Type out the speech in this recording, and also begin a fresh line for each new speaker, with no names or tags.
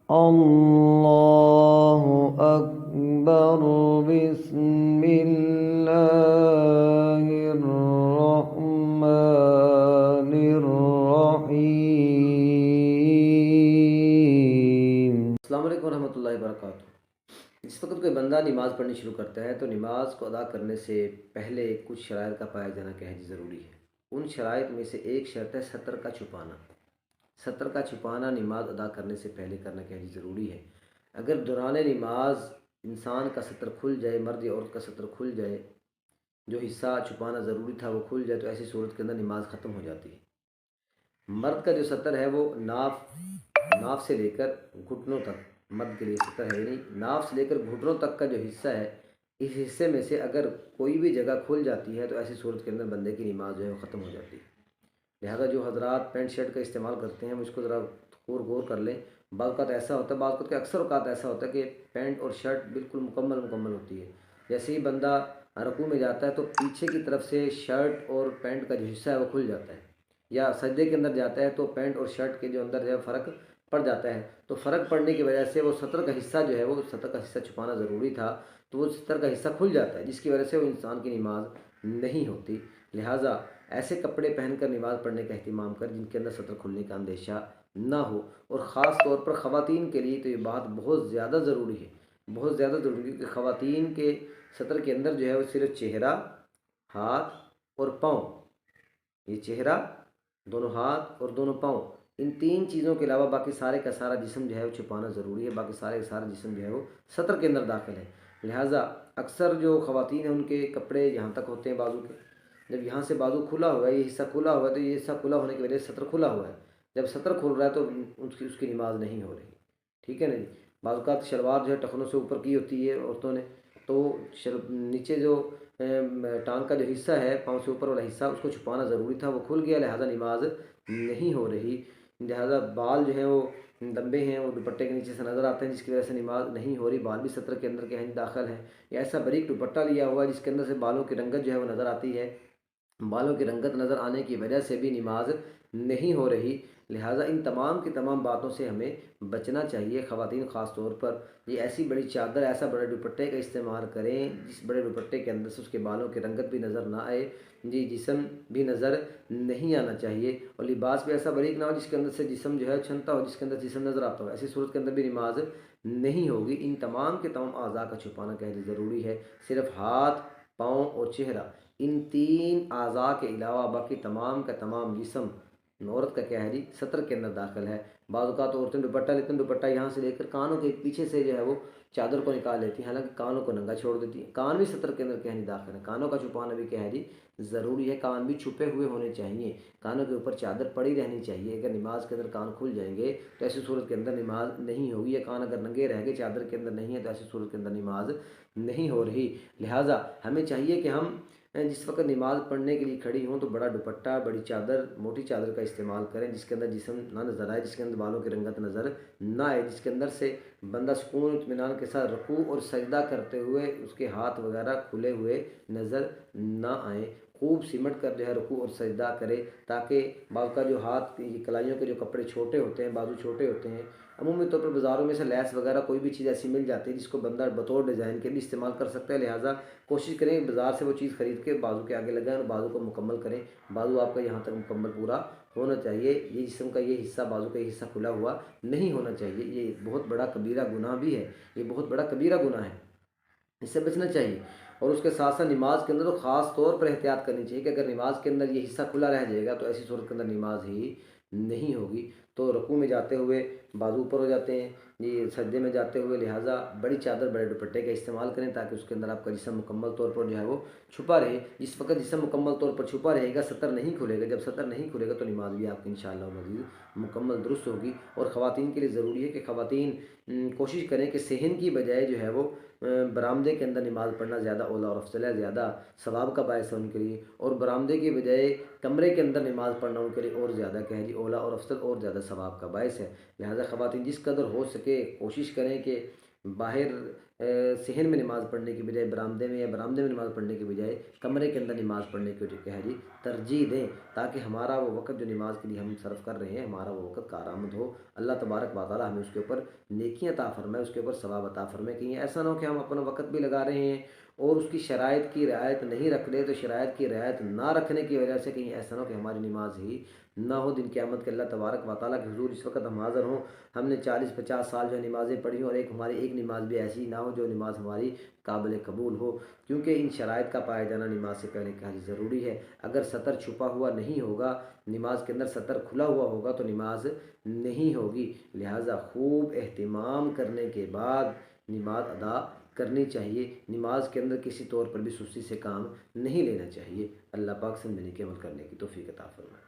اللہ اکبر بسم اللہ الرحمن الرحیم۔
السلام علیکم ورحمۃ اللہ وبرکاتہ۔ جس وقت کوئی بندہ نماز پڑھنی شروع کرتا ہے تو نماز کو ادا کرنے سے پہلے کچھ شرائط کا پایا جانا ضروری ہے۔ ان شرائط میں سے ایک شرط ہے سطر کا چھپانا۔ سطر کا چھپانا نماز ادا کرنے سے پہلے کرنا ضروری ہے۔ اگر دوران نماز انسان کا سطر کھل جائے، مرد یا عورت کا سطر کھل جائے، جو حصہ چھپانا ضروری تھا وہ کھل جائے، تو ایسی صورت کے اندر نماز ختم ہو جاتی ہے۔ مرد کا جو سطر ہے وہ ناف سے لے کر گھٹنوں تک، مرد کے لیے سطر ہے، یعنی ناف سے لے کر گھٹنوں تک کا جو حصہ ہے، اس حصے میں سے اگر کوئی بھی جگہ کھل جاتی ہے تو ایسی صورت کے اندر بندے کی نماز جو ہے وہ ختم ہو جاتی ہے۔ لہذا جو حضرات پینٹ شرٹ کا استعمال کرتے ہیں وہ اس کو ذرا غور کر لیں۔ بعض اوقات ایسا ہوتا ہے، بعض اوقات کے اکثر اوقات ایسا ہوتا ہے کہ پینٹ اور شرٹ بالکل مکمل ہوتی ہے۔ جیسے ہی بندہ رکوع میں جاتا ہے تو پیچھے کی طرف سے شرٹ اور پینٹ کا جو حصہ ہے وہ کھل جاتا ہے، یا سجدے کے اندر جاتا ہے تو پینٹ اور شرٹ کے جو اندر جو فرق پڑ جاتا ہے، تو فرق پڑنے کی وجہ سے وہ سطر کا حصہ جو ہے، وہ سطر کا حصہ چھپانا ضروری تھا، تو وہ سطر کا حصہ کھل جاتا ہے، جس کی وجہ سے وہ انسان کی نماز نہیں ہوتی۔ لہٰذا ایسے کپڑے پہن کر نماز پڑھنے کا اہتمام کر جن کے اندر سطر کھلنے کا اندیشہ نہ ہو، اور خاص طور پر خواتین کے لیے تو یہ بات بہت زیادہ ضروری ہے، بہت زیادہ ضروری ہے کہ خواتین کے سطر کے اندر جو ہے وہ صرف چہرہ، ہاتھ اور پاؤں، یہ چہرہ، دونوں ہاتھ اور دونوں پاؤں، ان تین چیزوں کے علاوہ باقی سارے کا سارا جسم جو ہے وہ چھپانا ضروری ہے، باقی سارے کا سارا جسم جو ہے وہ سطر کے اندر داخل ہے۔ لہٰذا اکثر جو خواتین ہیں ان کے کپڑے یہاں تک ہوتے ہیں بازو کے، جب یہاں سے بازو کھلا ہوا ہے، یہ حصہ کھلا ہوا ہے، تو یہ حصہ کھلا ہونے کی وجہ سے سطر کھلا ہوا ہے، جب سطر کھل رہا ہے تو اس کی نماز نہیں ہو رہی، ٹھیک ہے نا جی۔ بعض اوقات شلوار جو ہے ٹخنوں سے اوپر کی ہوتی ہے عورتوں نے، تو نیچے جو ٹانگ کا جو حصہ ہے، پاؤں سے اوپر والا حصہ، اس کو چھپانا ضروری تھا، وہ کھل گیا، لہٰذا نماز نہیں ہو رہی۔ لہٰذا بال جو ہیں وہ لمبے ہیں، وہ دوپٹے کے نیچے سے نظر آتے ہیں، جس کی وجہ سے نماز نہیں ہو رہی، بال بھی سطر کے اندر داخل ہے، یا ایسا باریک دوپٹہ لیا ہوا ہے جس کے اندر سے بالوں کی رنگت جو ہے وہ نظر آتی ہے، بالوں کی رنگت نظر آنے کی وجہ سے بھی نماز نہیں ہو رہی۔ لہٰذا ان تمام کی تمام باتوں سے ہمیں بچنا چاہیے، خواتین خاص طور پر یہ ایسی بڑی چادر، ایسا بڑے دوپٹے کا استعمال کریں جس بڑے دوپٹے کے اندر سے اس کے بالوں کی رنگت بھی نظر نہ آئے، جسم بھی نظر نہیں آنا چاہیے، اور لباس بھی ایسا باریک نہ ہو جس کے اندر سے جسم جو ہے چھنتا ہو، جس کے اندر جسم نظر آتا ہو، ایسی صورت کے اندر بھی نماز نہیں ہوگی۔ ان تمام کے تمام اعضاء کا چھپانا ضروری ہے، صرف ہاتھ، پاؤں اور چہرہ، ان تین اعضاء کے علاوہ باقی تمام کا تمام جسم عورت کا سطر کے اندر داخل ہے۔ بعض اوقات عورتیں دوپٹہ لیتی ہیں، دوپٹہ یہاں سے لے کر کانوں کے پیچھے سے جو ہے وہ چادر کو نکال لیتی ہیں، حالانکہ کانوں کو ننگا چھوڑ دیتی ہیں، کان بھی سطر کے اندر داخل ہے، کانوں کا چھپانا بھی ضروری ہے، کان بھی چھپے ہوئے ہونے چاہیے، کانوں کے اوپر چادر پڑی رہنی چاہیے۔ اگر نماز کے اندر کان کھل جائیں گے تو ایسی صورت کے اندر نماز نہیں ہوگی، یا کان اگر ننگے رہ گئے، چادر کے اندر نہیں ہے، تو ایسی صورت کے اندر نماز نہیں ہو رہی۔ لہٰذا ہمیں چاہیے کہ ہم جس وقت نماز پڑھنے کے لیے کھڑی ہوں تو بڑا دوپٹہ، بڑی چادر، موٹی چادر کا استعمال کریں، جس کے اندر جسم نہ نظر آئے، جس کے اندر بالوں کی رنگت نظر نہ آئے، جس کے اندر سے بندہ سکون و اطمینان کے ساتھ رکوع اور سجدہ کرتے ہوئے اس کے ہاتھ وغیرہ کھلے ہوئے نظر نہ آئیں۔ خوب سمٹ کر جو ہے رکوع اور سجدہ کرے، تاکہ بعض کا جو ہاتھ کی کلائیوں کے جو کپڑے چھوٹے ہوتے ہیں، بازو چھوٹے ہوتے ہیں، عمومی طور پر بازاروں میں سے لیس وغیرہ کوئی بھی چیز ایسی مل جاتی ہے جس کو بندہ بطور ڈیزائن کے بھی استعمال کر سکتا ہے، لہٰذا کوشش کریں کہ بازار سے وہ چیز خرید کے بازو کے آگے لگائیں اور بازو کو مکمل کریں۔ بازو آپ کا یہاں تک مکمل پورا ہونا چاہیے، یہ جسم کا یہ حصہ، بازو کا یہ حصہ کھلا ہوا نہیں ہونا چاہیے، یہ بہت بڑا کبیرہ گناہ بھی ہے، یہ بہت بڑا کبیرہ گناہ ہے، اس سے بچنا چاہیے۔ اور اس کے ساتھ ساتھ نماز کے اندر تو خاص طور پر احتیاط کرنی چاہیے کہ اگر نماز کے اندر یہ حصہ کھلا رہ جائے گا تو ایسی صورت کے اندر نماز ہی نہیں ہوگی۔ تو رکوع میں جاتے ہوئے بازو اوپر ہو جاتے ہیں، یہ سجدے میں جاتے ہوئے، لہٰذا بڑی چادر، بڑے دوپٹے کا استعمال کریں تاکہ اس کے اندر آپ کا جسم مکمل طور پر جو ہے وہ چھپا رہے۔ جس وقت جسم مکمل طور پر چھپا رہے گا، سطر نہیں کھلے گا، جب سطر نہیں کھلے گا تو نماز بھی آپ کی انشاءاللہ مزید مکمل درست ہوگی۔ اور خواتین کے لیے ضروری ہے کہ خواتین کوشش کریں کہ صحن کی بجائے جو ہے وہ برآمدے کے اندر نماز پڑھنا زیادہ اولا اور افضل ہے، زیادہ ثواب کا باعث ہے ان کے لیے، اور برآمدے کے بجائے کمرے کے اندر نماز پڑھنا ان کے لیے اور زیادہ اولا اور افضل اور زیادہ ثواب کا باعث ہے۔ لہذا خواتین جس قدر ہو سکے کوشش کریں کہ باہر صحن میں نماز پڑھنے کی بجائے برآمدے میں، یا برآمدے میں نماز پڑھنے کی بجائے کمرے کے اندر نماز پڑھنے کی ترجیح دیں تاکہ ہمارا وہ وقت جو نماز کے لیے ہم صرف کر رہے ہیں ہمارا وہ وقت کارآمد ہو۔ اللہ تبارک و تعالیٰ ہمیں اس کے اوپر نیکیاں عطا فرمائے، اس کے اوپر ثواب عطا فرمائے۔ کہیں ایسا نہ ہو کہ ہم اپنا وقت بھی لگا رہے ہیں اور اس کی شرائط کی رعایت نہیں رکھ رہے، تو شرائط کی رعایت نہ رکھنے کی وجہ سے کہیں ایسا نہ ہو کہ ہماری نماز ہی نہ ہو دن قیامت کے اللہ تبارک و تعالیٰ کے حضور اس وقت ہم حاضر ہوں، ہم نے 40-50 سال جو نمازیں پڑھی ہوں اور ہماری ایک نماز بھی ایسی نہ ہو جو نماز ہماری قابل قبول ہو، کیونکہ ان شرائط کا پایا جانا نماز سے پہلے کیا ضروری ہے۔ اگر سطر چھپا ہوا نہیں ہوگا، نماز کے اندر سطر کھلا ہوا ہوگا تو نماز نہیں ہوگی، لہٰذا خوب اہتمام کرنے کے بعد نماز ادا کرنی چاہیے۔ نماز کے اندر کسی طور پر بھی سستی سے کام نہیں لینا چاہیے۔ اللہ پاک سے نیک عمل کرنے کی توفیق عطا فرمائے۔